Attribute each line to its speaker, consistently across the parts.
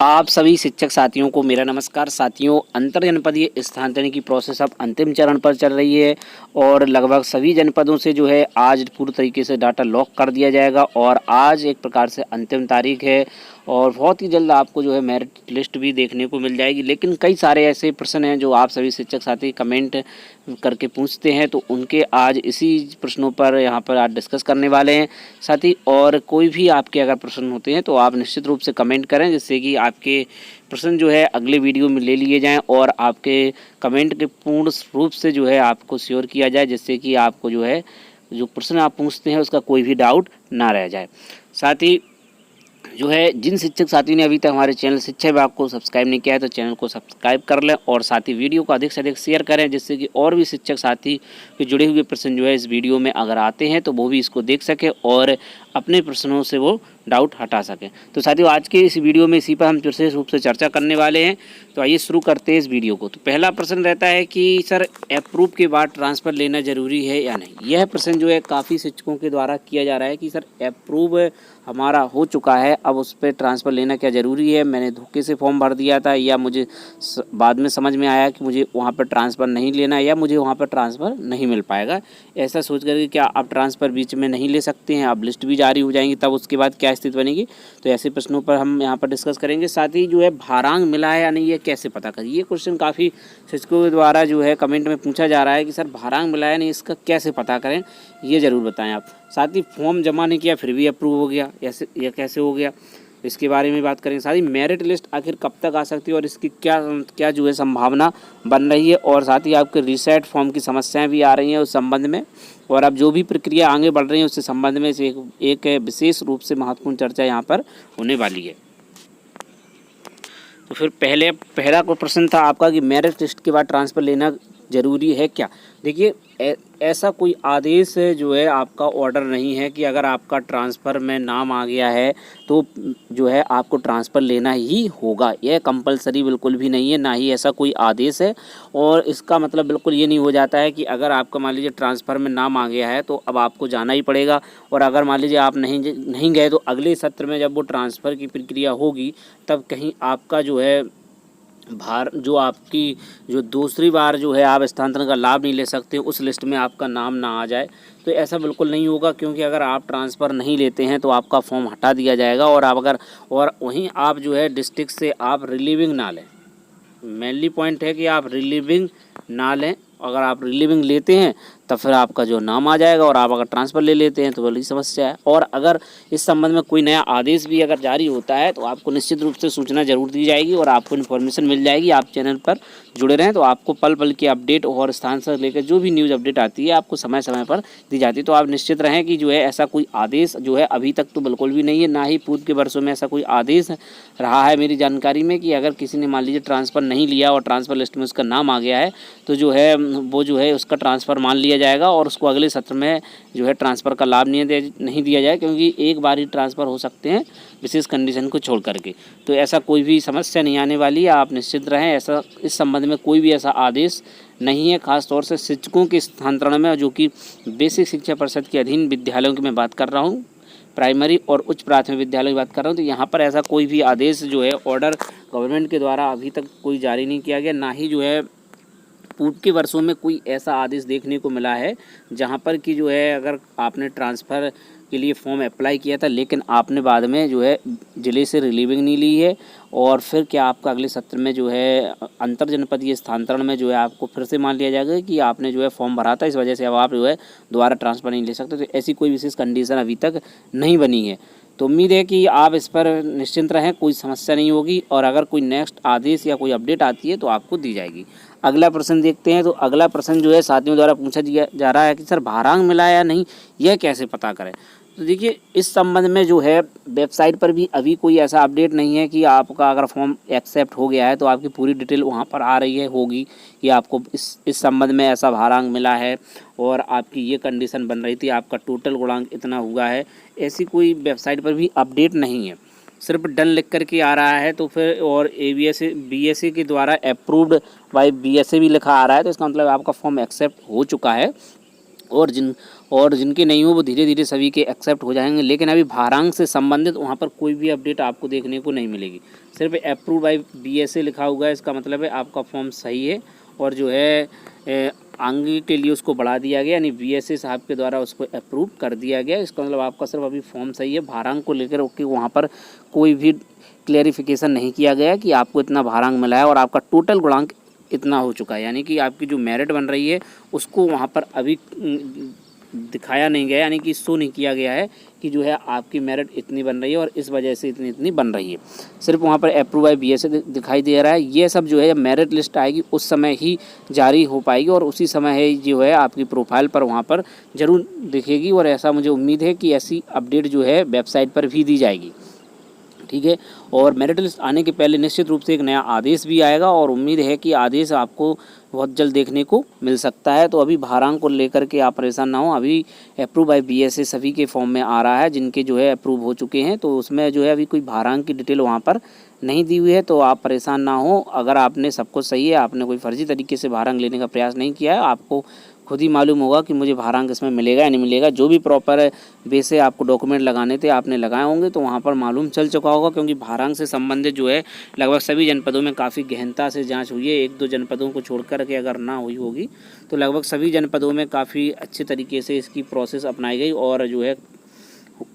Speaker 1: आप सभी शिक्षक साथियों को मेरा नमस्कार। साथियों, अंतर जनपदीय स्थानांतरण की प्रोसेस अब अंतिम चरण पर चल रही है और लगभग सभी जनपदों से जो है आज पूरी तरीके से डाटा लॉक कर दिया जाएगा और आज एक प्रकार से अंतिम तारीख है और बहुत ही जल्द आपको जो है मेरिट लिस्ट भी देखने को मिल जाएगी। लेकिन कई सारे ऐसे प्रश्न हैं जो आप सभी शिक्षक साथी कमेंट करके पूछते हैं, तो उनके आज इसी प्रश्नों पर यहाँ पर आज डिस्कस करने वाले हैं साथी। और कोई भी आपके अगर प्रश्न होते हैं तो आप निश्चित रूप से कमेंट करें, जिससे कि आपके प्रश्न जो है अगले वीडियो में ले लिए जाएं और आपके कमेंट के पूर्ण रूप से जो है आपको श्योर किया जाए, जिससे कि आपको जो है जो प्रश्न आप पूछते हैं उसका कोई भी डाउट ना रह जाए। साथ ही जो है जिन शिक्षक साथी ने अभी तक हमारे चैनल शिक्षा विभाग को सब्सक्राइब नहीं किया है तो चैनल को सब्सक्राइब कर लें और साथ ही वीडियो को अधिक से अधिक शेयर करें, जिससे कि और भी शिक्षक साथी के जुड़े हुए प्रश्न जो है इस वीडियो में अगर आते हैं तो वो भी इसको देख सकें और अपने प्रश्नों से वो डाउट हटा सकें। तो साथियों, आज के इस वीडियो में इसी पर हम विशेष रूप से चर्चा करने वाले हैं। तो आइए शुरू करते हैं इस वीडियो को। तो पहला प्रश्न रहता है कि सर अप्रूव के बाद ट्रांसफ़र लेना ज़रूरी है या नहीं। यह प्रश्न जो है काफ़ी शिक्षकों के द्वारा किया जा रहा है कि सर अप्रूव हमारा हो चुका है, अब उस पर ट्रांसफ़र लेना क्या ज़रूरी है। मैंने धोखे से फॉर्म भर दिया था या मुझे बाद में समझ में आया कि मुझे वहाँ पर ट्रांसफ़र नहीं लेना या मुझे वहाँ पर ट्रांसफ़र नहीं मिल पाएगा। ऐसा सोच करके क्या आप ट्रांसफ़र बीच में नहीं ले सकते हैं, अब लिस्ट भी जारी हो जाएंगी तब उसके बाद क्या स्थिति बनेगी। तो ऐसे प्रश्नों पर हम यहाँ पर डिस्कस करेंगे। साथ ही जो है भारांक मिला है या नहीं, ये कैसे पता करें। ये क्वेश्चन काफ़ी शिक्षकों के द्वारा जो है कमेंट में पूछा जा रहा है कि सर भारांक मिला है नहीं, इसका कैसे पता करें, ये ज़रूर बताएं आप। साथ ही फॉर्म जमा नहीं किया फिर भी अप्रूव हो गया, ऐसे यह कैसे हो गया, इसके बारे में बात करेंगे। साथ ही मेरिट लिस्ट आखिर कब तक आ सकती है और इसकी क्या जो है संभावना बन रही है। और साथ ही आपके रीसेट फॉर्म की समस्याएं भी आ रही हैं उस संबंध में, और अब जो भी प्रक्रिया आगे बढ़ रही है उससे संबंध में से एक विशेष रूप से महत्वपूर्ण चर्चा यहाँ पर होने वाली है। तो फिर पहला प्रश्न था आपका कि मेरिट लिस्ट के बाद ट्रांसफ़र लेना ज़रूरी है क्या। देखिए, ऐसा कोई आदेश जो है आपका ऑर्डर नहीं है कि अगर आपका ट्रांसफ़र में नाम आ गया है तो जो है आपको ट्रांसफ़र लेना ही होगा। यह कंपलसरी बिल्कुल भी नहीं है, ना ही ऐसा कोई आदेश है। और इसका मतलब बिल्कुल ये नहीं हो जाता है कि अगर आपका मान लीजिए ट्रांसफ़र में नाम आ गया है तो अब आपको जाना ही पड़ेगा, और अगर मान लीजिए आप नहीं गए तो अगले सत्र में जब वो ट्रांसफ़र की प्रक्रिया होगी तब कहीं आपका जो है जो आपकी जो दूसरी बार जो है आप स्थानांतरण का लाभ नहीं ले सकते, उस लिस्ट में आपका नाम ना आ जाए। तो ऐसा बिल्कुल नहीं होगा, क्योंकि अगर आप ट्रांसफ़र नहीं लेते हैं तो आपका फॉर्म हटा दिया जाएगा और वहीं आप जो है डिस्ट्रिक्ट से आप रिलीविंग ना लें। मेनली पॉइंट है कि आप रिलीविंग ना लें। अगर आप रिलीविंग लेते हैं तब फिर आपका जो नाम आ जाएगा, और आप अगर ट्रांसफ़र ले लेते हैं तो बड़ी समस्या है। और अगर इस संबंध में कोई नया आदेश भी अगर जारी होता है तो आपको निश्चित रूप से सूचना जरूर दी जाएगी और आपको इन्फॉर्मेशन मिल जाएगी। आप चैनल पर जुड़े रहें तो आपको पल पल की अपडेट और स्थान से लेकर जो भी न्यूज़ अपडेट आती है आपको समय समय पर दी जाती है। तो आप निश्चित रहें कि जो है ऐसा कोई आदेश जो है अभी तक तो बिल्कुल भी नहीं है, ना ही पूर्व के वर्षों में ऐसा कोई आदेश रहा है मेरी जानकारी में कि अगर किसी ने मान लीजिए ट्रांसफ़र नहीं लिया और ट्रांसफ़र लिस्ट में उसका नाम आ गया है तो जो है वो जो है उसका ट्रांसफ़र मान लिया जाएगा और उसको अगले सत्र में जो है ट्रांसफ़र का लाभ नहीं दिया जाए, क्योंकि एक बार ही ट्रांसफ़र हो सकते हैं विशेष कंडीशन को छोड़ करके। तो ऐसा कोई भी समस्या नहीं आने वाली है, आप निश्चित रहें। ऐसा इस संबंध में कोई भी ऐसा आदेश नहीं है, खास तौर से शिक्षकों के स्थानांतरण में, जो कि बेसिक शिक्षा परिषद के अधीन विद्यालयों की मैं बात कर रहा हूँ, प्राइमरी और उच्च प्राथमिक विद्यालय की बात कर रहा हूँ। तो यहाँ पर ऐसा कोई भी आदेश जो है ऑर्डर गवर्नमेंट के द्वारा अभी तक कोई जारी नहीं किया गया, ना ही जो है पूर्व के वर्षों में कोई ऐसा आदेश देखने को मिला है जहाँ पर कि जो है अगर आपने ट्रांसफ़र के लिए फॉर्म अप्लाई किया था लेकिन आपने बाद में जो है ज़िले से रिलीविंग नहीं ली है और फिर क्या आपका अगले सत्र में जो है अंतर जनपदीय स्थानांतरण में जो है आपको फिर से मान लिया जाएगा कि आपने जो है फॉर्म भरा था, इस वजह से अब आप जो है दोबारा ट्रांसफ़र नहीं ले सकते। तो ऐसी कोई विशेष कंडीशन अभी तक नहीं बनी है। तो उम्मीद है कि आप इस पर निश्चिंत रहें, कोई समस्या नहीं होगी, और अगर कोई नेक्स्ट आदेश या कोई अपडेट आती है तो आपको दी जाएगी। अगला प्रश्न देखते हैं। तो अगला प्रश्न जो है साथियों द्वारा पूछा जा रहा है कि सर भारांक मिला या नहीं, यह कैसे पता करें। तो देखिए, इस संबंध में जो है वेबसाइट पर भी अभी कोई ऐसा अपडेट नहीं है कि आपका अगर फॉर्म एक्सेप्ट हो गया है तो आपकी पूरी डिटेल वहाँ पर आ रही है होगी कि आपको इस संबंध में ऐसा भारांक मिला है और आपकी ये कंडीशन बन रही थी, आपका टोटल गुणांक इतना हुआ है। ऐसी कोई वेबसाइट पर भी अपडेट नहीं है, सिर्फ डन लिख करके आ रहा है। तो फिर और BSA के द्वारा अप्रूव्ड बाय BSA भी लिखा आ रहा है, तो इसका मतलब आपका फॉर्म एक्सेप्ट हो चुका है और जिनके नहीं हो वो धीरे धीरे सभी के एक्सेप्ट हो जाएंगे। लेकिन अभी भारांक से संबंधित वहाँ पर कोई भी अपडेट आपको देखने को नहीं मिलेगी। सिर्फ अप्रूव बाय BSA लिखा हुआ है, इसका मतलब है आपका फॉर्म सही है और जो है आगे के लिए उसको बढ़ा दिया गया, यानी BSA साहब के द्वारा उसको अप्रूव कर दिया गया। इसका मतलब आपका सिर्फ अभी फॉर्म सही है, भारांक को लेकर ओके वहाँ पर कोई भी क्लेरिफिकेशन नहीं किया गया कि आपको इतना भारांक मिला है और आपका टोटल गुणांक इतना हो चुका है, यानी कि आपकी जो मेरिट बन रही है उसको वहाँ पर अभी दिखाया नहीं गया, यानी कि शो नहीं किया गया है कि जो है आपकी मेरिट इतनी बन रही है और इस वजह से इतनी इतनी बन रही है। सिर्फ वहाँ पर अप्रूव बाय BSA दिखाई दे रहा है। ये सब जो है मेरिट लिस्ट आएगी उस समय ही जारी हो पाएगी और उसी समय है जो है आपकी प्रोफाइल पर वहाँ पर ज़रूर दिखेगी और ऐसा मुझे उम्मीद है कि ऐसी अपडेट जो है वेबसाइट पर भी दी जाएगी। ठीक है, और मेरिट लिस्ट आने के पहले निश्चित रूप से एक नया आदेश भी आएगा और उम्मीद है कि आदेश आपको बहुत जल्द देखने को मिल सकता है। तो अभी भारांक को लेकर के आप परेशान ना हो, अभी अप्रूव बाय BSA सभी के फॉर्म में आ रहा है जिनके जो है अप्रूव हो चुके हैं, तो उसमें जो है अभी कोई भारांक की डिटेल वहाँ पर नहीं दी हुई है। तो आप परेशान ना हो, अगर आपने सब कुछ सही है, आपने कोई फर्जी तरीके से भारांक लेने का प्रयास नहीं किया है, आपको खुद ही मालूम होगा कि मुझे भारांक इसमें मिलेगा या नहीं मिलेगा। जो भी प्रॉपर वे से आपको डॉक्यूमेंट लगाने थे आपने लगाए होंगे तो वहाँ पर मालूम चल चुका होगा, क्योंकि भारांक से संबंधित जो है लगभग सभी जनपदों में काफ़ी गहनता से जांच हुई है। 1-2 जनपदों को छोड़ कर के अगर ना हुई होगी तो लगभग सभी जनपदों में काफ़ी अच्छे तरीके से इसकी प्रोसेस अपनाई गई और जो है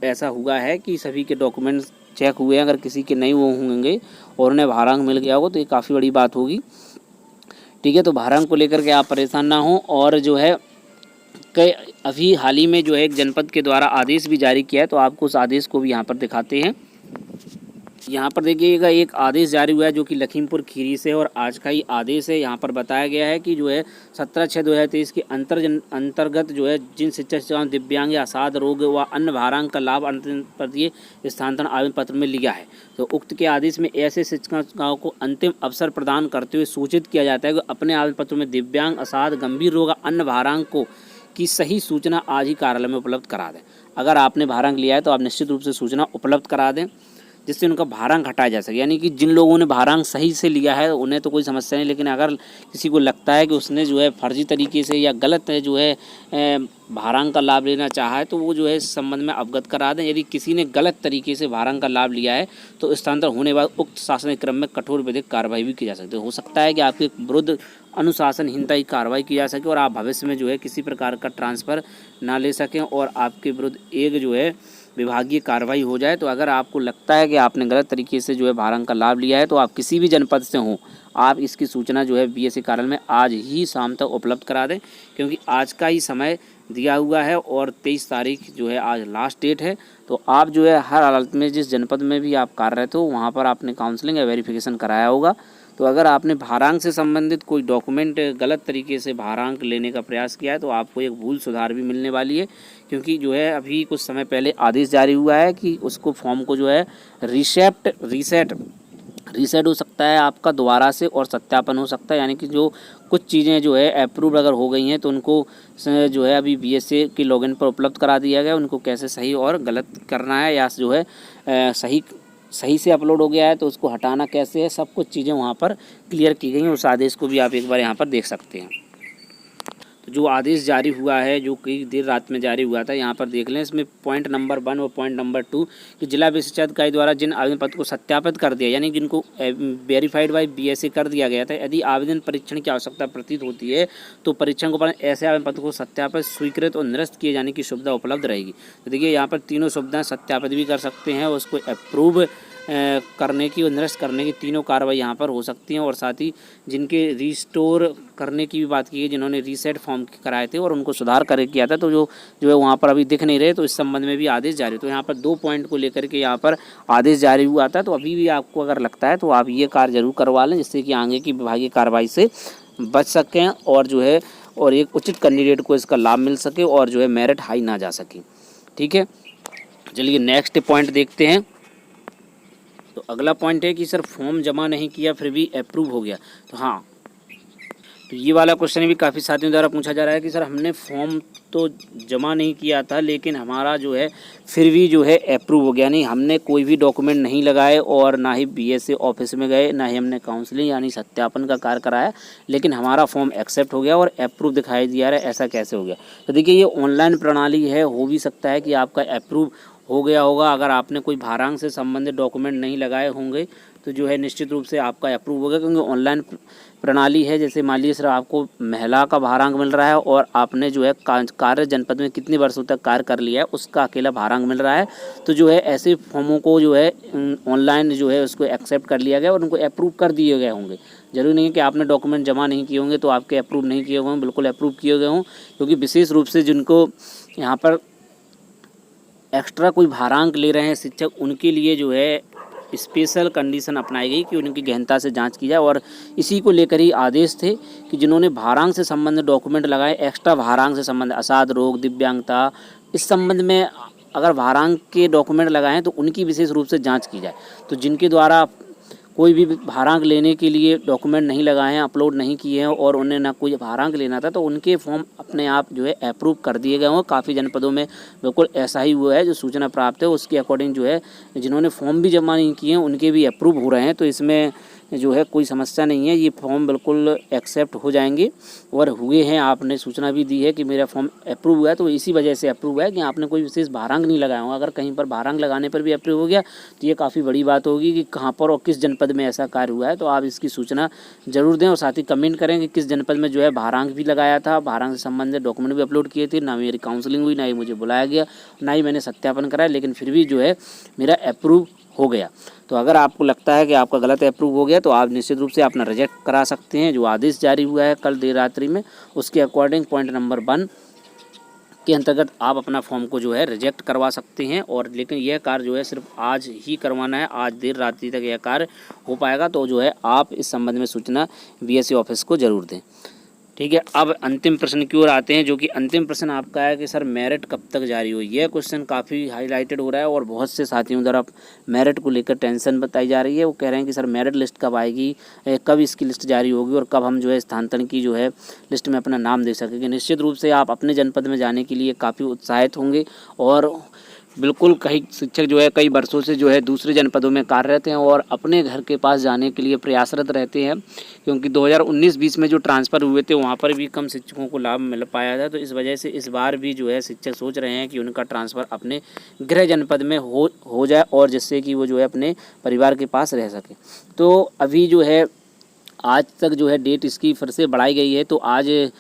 Speaker 1: ऐसा हुआ है कि सभी के डॉक्यूमेंट्स चेक हुए हैं। अगर किसी के नहीं वो होंगे और उन्हें भारांक मिल गया होगा तो ये काफ़ी बड़ी बात होगी। ठीक है, तो भारांक को लेकर के आप परेशान ना हो। और जो है कई अभी हाल ही में जो है एक जनपद के द्वारा आदेश भी जारी किया है, तो आपको उस आदेश को भी यहाँ पर दिखाते हैं। यहाँ पर देखिएगा एक आदेश जारी हुआ है जो कि लखीमपुर खीरी से और आज का ही आदेश है। यहाँ पर बताया गया है कि जो है 17/6/2023 के अंतर्गत जो है जिन शिक्षकों दिव्यांग या असाध रोग व अन्य भारांक का लाभ अंतिम प्रति स्थानांतरण आवेदन पत्र में लिया है, तो उक्त के आदेश में ऐसे शिक्षकों को अंतिम अवसर प्रदान करते हुए सूचित किया जाता है कि अपने आवेदन पत्र में दिव्यांग असाध गंभीर रोग अन्य भारांक को की सही सूचना आज ही कार्यालय में उपलब्ध करा दें। अगर आपने भारांक लिया है तो आप निश्चित रूप से सूचना उपलब्ध करा दें जिससे उनका भारांक हटाया जा सके। यानी कि जिन लोगों ने भारांक सही से लिया है उन्हें तो कोई समस्या नहीं, लेकिन अगर किसी को लगता है कि उसने जो है फर्जी तरीके से या गलत है जो है भारांक का लाभ लेना चाहा है तो वो जो है इस संबंध में अवगत करा दें। यदि किसी ने गलत तरीके से भारांक का लाभ लिया है तो स्थानांतरण होने के बाद उक्त शासनिक क्रम में कठोर विधिक कार्रवाई भी की जा सकती है। हो सकता है कि आपके विरुद्ध अनुशासनहीनता की कार्रवाई की जा सके और आप भविष्य में जो है किसी प्रकार का ट्रांसफ़र ना ले सकें और आपके विरुद्ध एक जो है विभागीय कार्रवाई हो जाए। तो अगर आपको लगता है कि आपने गलत तरीके से जो है भारांक का लाभ लिया है तो आप किसी भी जनपद से हों, आप इसकी सूचना जो है BSA कार्यालय में आज ही शाम तक उपलब्ध करा दें, क्योंकि आज का ही समय दिया हुआ है और 23 तारीख जो है आज लास्ट डेट है। तो आप जो है हर हालत में जिस जनपद में भी आप कार्यरत हो वहाँ पर आपने काउंसलिंग या वेरिफिकेशन कराया होगा। तो अगर आपने भारांक से संबंधित कोई डॉक्यूमेंट गलत तरीके से भारांक लेने का प्रयास किया है तो आपको एक भूल सुधार भी मिलने वाली है, क्योंकि जो है अभी कुछ समय पहले आदेश जारी हुआ है कि उसको फॉर्म को जो है रीसेट हो सकता है आपका दोबारा से और सत्यापन हो सकता है। यानी कि जो कुछ चीज़ें जो है अप्रूव अगर हो गई हैं तो उनको जो है अभी BSA के लॉगिन पर उपलब्ध करा दिया गया, उनको कैसे सही और गलत करना है या जो है सही से अपलोड हो गया है तो उसको हटाना कैसे है, सब कुछ चीज़ें वहाँ पर क्लियर की गई हैं। उस आदेश को भी आप एक बार यहाँ पर देख सकते हैं। तो जो आदेश जारी हुआ है जो कई देर रात में जारी हुआ था यहाँ पर देख लें। इसमें पॉइंट नंबर 1 और पॉइंट नंबर 2 कि जिला विशिष्ट अधिकारी द्वारा जिन आवेदन पत्र को सत्यापित कर दिया, यानी जिनको वेरीफाइड बाय BSA कर दिया गया था, यदि आवेदन परीक्षण की आवश्यकता प्रतीत होती है तो परीक्षण को ऐसे आवेदन पत्र को सत्यापित, स्वीकृत और निरस्त किए जाने की सुविधा उपलब्ध रहेगी। तो देखिए यहाँ पर तीनों सुविधाएं सत्यापित भी कर सकते हैं, उसको अप्रूव करने की और निरस्त करने की तीनों कार्रवाई यहाँ पर हो सकती हैं। और साथ ही जिनके रिस्टोर करने की भी बात की है, जिन्होंने रीसेट फॉर्म कराए थे और उनको सुधार कर किया था तो जो है वहाँ पर अभी दिख नहीं रहे, तो इस संबंध में भी आदेश जारी। तो यहाँ पर 2 पॉइंट को लेकर के यहाँ पर आदेश जारी हुआ था। तो अभी भी आपको अगर लगता है तो आप ये कार्य जरूर करवा लें जिससे कि आगे की विभागीय कार्रवाई से बच सकें और जो है और एक उचित कैंडिडेट को इसका लाभ मिल सके और जो है मेरिट हाई ना जा सके। ठीक है, चलिए नेक्स्ट पॉइंट देखते हैं। तो अगला पॉइंट है कि सर फॉर्म जमा नहीं किया फिर भी अप्रूव हो गया। तो हाँ, तो ये वाला क्वेश्चन भी काफ़ी साथियों द्वारा पूछा जा रहा है कि सर हमने फॉर्म तो जमा नहीं किया था, लेकिन हमारा जो है फिर भी जो है अप्रूव हो गया। नहीं, हमने कोई भी डॉक्यूमेंट नहीं लगाए और ना ही बीएसए ऑफिस में गए, ना ही हमने काउंसलिंग यानी सत्यापन का कार्य कराया, लेकिन हमारा फॉर्म एक्सेप्ट हो गया और अप्रूव दिखाई दिया रहा है। ऐसा कैसे हो गया? तो देखिए, ये ऑनलाइन प्रणाली है, हो भी सकता है कि आपका अप्रूव हो गया होगा। अगर आपने कोई भारांक से संबंधित डॉक्यूमेंट नहीं लगाए होंगे तो जो है निश्चित रूप से आपका अप्रूव होगा, क्योंकि ऑनलाइन प्रणाली है। जैसे मान लीजिए सर आपको महिला का भारांक मिल रहा है और आपने जो है कार्य जनपद में कितने वर्षों तक कार्य कर लिया है उसका अकेला भारांक मिल रहा है, तो जो है ऐसे फॉर्मों को जो है ऑनलाइन जो है उसको एक्सेप्ट कर लिया गया और उनको अप्रूव कर दिए गए होंगे। जरूरी नहीं है कि आपने डॉक्यूमेंट जमा नहीं किए होंगे तो आपके अप्रूव नहीं किए हुए हों, बिल्कुल अप्रूव किए गए हों, क्योंकि विशेष रूप से जिनको यहाँ पर एक्स्ट्रा कोई भारांक ले रहे हैं शिक्षक, उनके लिए जो है स्पेशल कंडीशन अपनाई गई कि उनकी गहनता से जांच की जाए। और इसी को लेकर ही आदेश थे कि जिन्होंने भारांक से संबंधित डॉक्यूमेंट लगाए, एक्स्ट्रा भारांक से संबंधित असाध रोग, दिव्यांगता, इस संबंध में अगर भारांक के डॉक्यूमेंट लगाए हैं तो उनकी विशेष रूप से जांच की जाए। तो जिनके द्वारा कोई भी भारांक लेने के लिए डॉक्यूमेंट नहीं लगाए हैं, अपलोड नहीं किए हैं और उन्हें ना कोई भारांक लेना था, तो उनके फॉर्म अपने आप जो है अप्रूव कर दिए गए हों। काफ़ी जनपदों में बिल्कुल ऐसा ही हुआ है, जो सूचना प्राप्त है उसके अकॉर्डिंग जो है जिन्होंने फॉर्म भी जमा नहीं किए हैं उनके भी अप्रूव हो रहे हैं। तो इसमें जो है कोई समस्या नहीं है, ये फॉर्म बिल्कुल एक्सेप्ट हो जाएंगे और हुए हैं। आपने सूचना भी दी है कि मेरा फॉर्म अप्रूव हुआ है, तो इसी वजह से अप्रूव हुआ है कि आपने कोई विशेष भारांक नहीं लगाया होगा। अगर कहीं पर भारांक लगाने पर भी अप्रूव हो गया तो ये काफ़ी बड़ी बात होगी कि कहाँ पर और किस जनपद में ऐसा कार्य हुआ है। तो आप इसकी सूचना जरूर दें और साथ ही कमेंट करें कि किस जनपद में जो है भारांक भी लगाया था, भारांक से संबंधित डॉक्यूमेंट भी अपलोड किए थे। ना मेरी काउंसलिंग हुई, ना ही मुझे बुलाया गया, ना ही मैंने सत्यापन कराया, लेकिन फिर भी जो है मेरा अप्रूव हो गया। तो अगर आपको लगता है कि आपका गलत अप्रूव हो गया तो आप निश्चित रूप से अपना रिजेक्ट करा सकते हैं। जो आदेश जारी हुआ है कल देर रात्रि में, उसके अकॉर्डिंग पॉइंट नंबर 1 के अंतर्गत आप अपना फॉर्म को जो है रिजेक्ट करवा सकते हैं। और लेकिन यह कार्य जो है सिर्फ आज ही करवाना है, आज देर रात्रि तक यह कार्य हो पाएगा। तो जो है आप इस संबंध में सूचना बीएसए ऑफिस को ज़रूर दें। ठीक है, अब अंतिम प्रश्न की ओर आते हैं, जो कि अंतिम प्रश्न आपका है कि सर मेरिट कब तक जारी हो। यह क्वेश्चन काफ़ी हाईलाइटेड हो रहा है और बहुत से साथियों द्वारा मेरिट को लेकर टेंशन बताई जा रही है। वो कह रहे हैं कि सर मेरिट लिस्ट कब आएगी, कब इसकी लिस्ट जारी होगी और कब हम जो है स्थानांतरण की जो है लिस्ट में अपना नाम दे सकेंगे। निश्चित रूप से आप अपने जनपद में जाने के लिए काफ़ी उत्साहित होंगे और बिल्कुल कई शिक्षक जो है कई वर्षों से जो है दूसरे जनपदों में कार्यरत हैं और अपने घर के पास जाने के लिए प्रयासरत रहते हैं, क्योंकि 2019-20 में जो ट्रांसफ़र हुए थे वहाँ पर भी कम शिक्षकों को लाभ मिल पाया था। तो इस वजह से इस बार भी जो है शिक्षक सोच रहे हैं कि उनका ट्रांसफ़र अपने गृह जनपद में हो जाए और जिससे कि वो जो है अपने परिवार के पास रह सके। तो अभी जो है आज तक जो है डेट इसकी फिर से बढ़ाई गई है, तो आज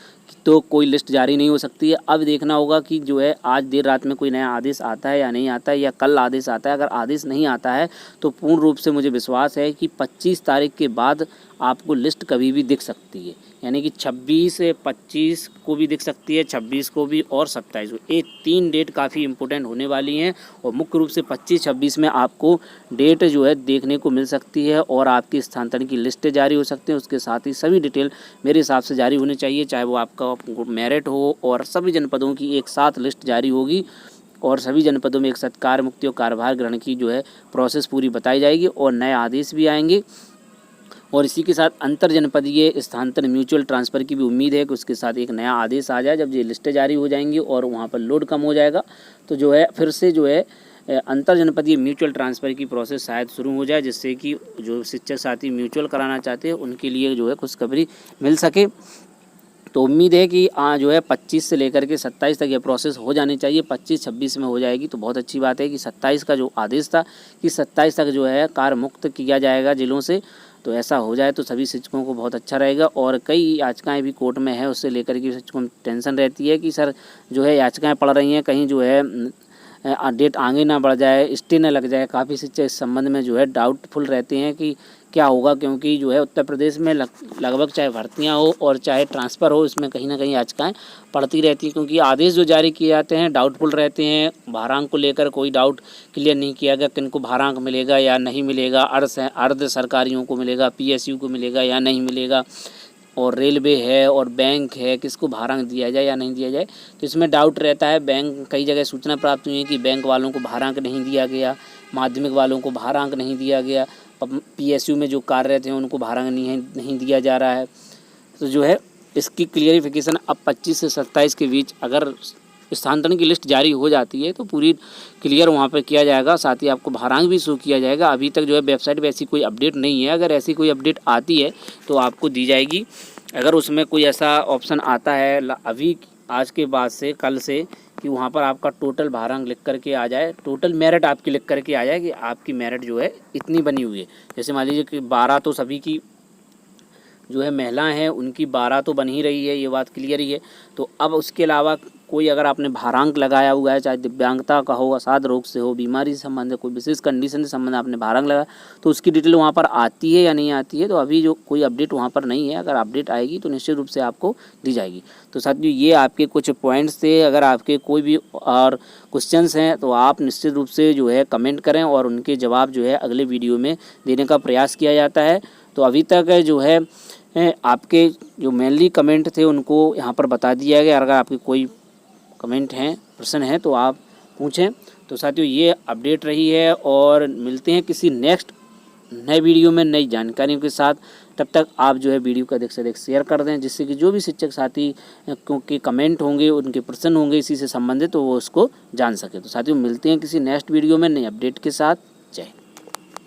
Speaker 1: तो कोई लिस्ट जारी नहीं हो सकती है। अब देखना होगा कि जो है आज देर रात में कोई नया आदेश आता है या नहीं आता है, या कल आदेश आता है। अगर आदेश नहीं आता है तो पूर्ण रूप से मुझे विश्वास है कि 25 तारीख के बाद आपको लिस्ट कभी भी दिख सकती है, यानी कि 26-25 को भी दिख सकती है, 26 को भी और 27 को। ये 3 डेट काफ़ी इंपॉर्टेंट होने वाली हैं और मुख्य रूप से 25-26 में आपको डेट जो है देखने को मिल सकती है और आपकी स्थानांतरण की लिस्टें जारी हो सकती हैं। उसके साथ ही सभी डिटेल मेरे हिसाब से जारी होनी चाहिए, चाहे वो आपका मेरिट हो, और सभी जनपदों की एक साथ लिस्ट जारी होगी और सभी जनपदों में एक साथ कार्य मुक्ति और कार्यभार ग्रहण की जो है प्रोसेस पूरी बताई जाएगी और नए आदेश भी आएंगे। और इसी के साथ अंतर जनपदीय स्थानांतरण म्यूचुअल ट्रांसफ़र की भी उम्मीद है कि उसके साथ एक नया आदेश आ जाए। जब ये लिस्टें जारी हो जाएंगी और वहाँ पर लोड कम हो जाएगा तो जो है फिर से जो है अंतर जनपदीय म्यूचुअल ट्रांसफ़र की प्रोसेस शायद शुरू हो जाए, जिससे कि जो शिक्षक साथी म्यूचुअल कराना चाहते हैं उनके लिए जो है खुशखबरी मिल सके। तो उम्मीद है कि जो है 25 से लेकर के 27 तक ये प्रोसेस हो जानी चाहिए। 25-26 में हो जाएगी तो बहुत अच्छी बात है कि 27 का जो आदेश था कि 27 तक जो है कार्य मुक्त किया जाएगा जिलों से, तो ऐसा हो जाए तो सभी शिक्षकों को बहुत अच्छा रहेगा। और कई याचिकाएं भी कोर्ट में है, उससे लेकर के शिक्षकों में टेंशन रहती है कि सर जो है याचिकाएं पड़ रही हैं, कहीं जो है डेट आगे ना बढ़ जाए, स्टे न लग जाए। काफ़ी शिक्षक इस संबंध में जो है डाउटफुल रहते हैं कि क्या होगा, क्योंकि जो है उत्तर प्रदेश में लगभग चाहे भर्तियां हो और चाहे ट्रांसफ़र हो, इसमें कहीं ना कहीं याचिकाएं पड़ती रहती हैं, क्योंकि आदेश जो जारी किए जाते हैं डाउटफुल रहते हैं। भारांक को लेकर कोई डाउट क्लियर नहीं किया गया, किनको भारांक मिलेगा या नहीं मिलेगा, अर्ध सरकारियों को मिलेगा, पीएसयू को मिलेगा या नहीं मिलेगा, और रेलवे है और बैंक है, किसको भारांक दिया जाए या नहीं दिया जाए, तो इसमें डाउट रहता है। बैंक कई जगह सूचना प्राप्त हुई है कि बैंक वालों को भारांक नहीं दिया गया, माध्यमिक वालों को भारांक नहीं दिया गया, पीएसयू में जो कार्यरत हैं उनको भारांक नहीं दिया जा रहा है। तो जो है इसकी क्लियरिफिकेशन अब 25 से 27 के बीच अगर स्थानांतरण की लिस्ट जारी हो जाती है तो पूरी क्लियर वहाँ पर किया जाएगा। साथ ही आपको भारांक भी शो किया जाएगा। अभी तक जो है वेबसाइट पे ऐसी कोई अपडेट नहीं है। अगर ऐसी कोई अपडेट आती है तो आपको दी जाएगी। अगर उसमें कोई ऐसा ऑप्शन आता है अभी आज के बाद से, कल से, कि वहाँ पर आपका टोटल भारांक लिख करके आ जाए, टोटल मेरिट आपकी लिख करके आ जाए कि आपकी मेरिट जो है इतनी बनी हुई है। जैसे मान लीजिए कि 12 तो सभी की जो है महिलाएं हैं उनकी 12 तो बन ही रही है, ये बात क्लियर ही है। तो अब उसके अलावा कोई अगर आपने भारांक लगाया हुआ है, चाहे दिव्यांगता का हो, असाध रोग से हो, बीमारी से संबंधित कोई विशेष कंडीशन से संबंधित आपने भारांक लगाया, तो उसकी डिटेल वहाँ पर आती है या नहीं आती है। तो अभी जो कोई अपडेट वहाँ पर नहीं है, अगर अपडेट आएगी तो निश्चित रूप से आपको दी जाएगी। तो साथियों ये आपके कुछ पॉइंट्स थे। अगर आपके कोई भी और क्वेश्चंस हैं तो आप निश्चित रूप से जो है कमेंट करें और उनके जवाब जो है अगले वीडियो में देने का प्रयास किया जाता है। तो अभी तक जो है आपके जो मेनली कमेंट थे उनको यहाँ पर बता दिया गया। अगर आपके कोई कमेंट हैं, प्रश्न हैं तो आप पूछें। तो साथियों ये अपडेट रही है और मिलते हैं किसी नेक्स्ट नए वीडियो में नई जानकारियों के साथ। तब तक आप जो है वीडियो को अधिक से अधिक शेयर कर दें, जिससे कि जो भी शिक्षक साथी के कमेंट होंगे, उनके प्रश्न होंगे इसी से संबंधित, तो वो उसको जान सके। तो साथियों मिलते हैं किसी नेक्स्ट वीडियो में नई अपडेट के साथ।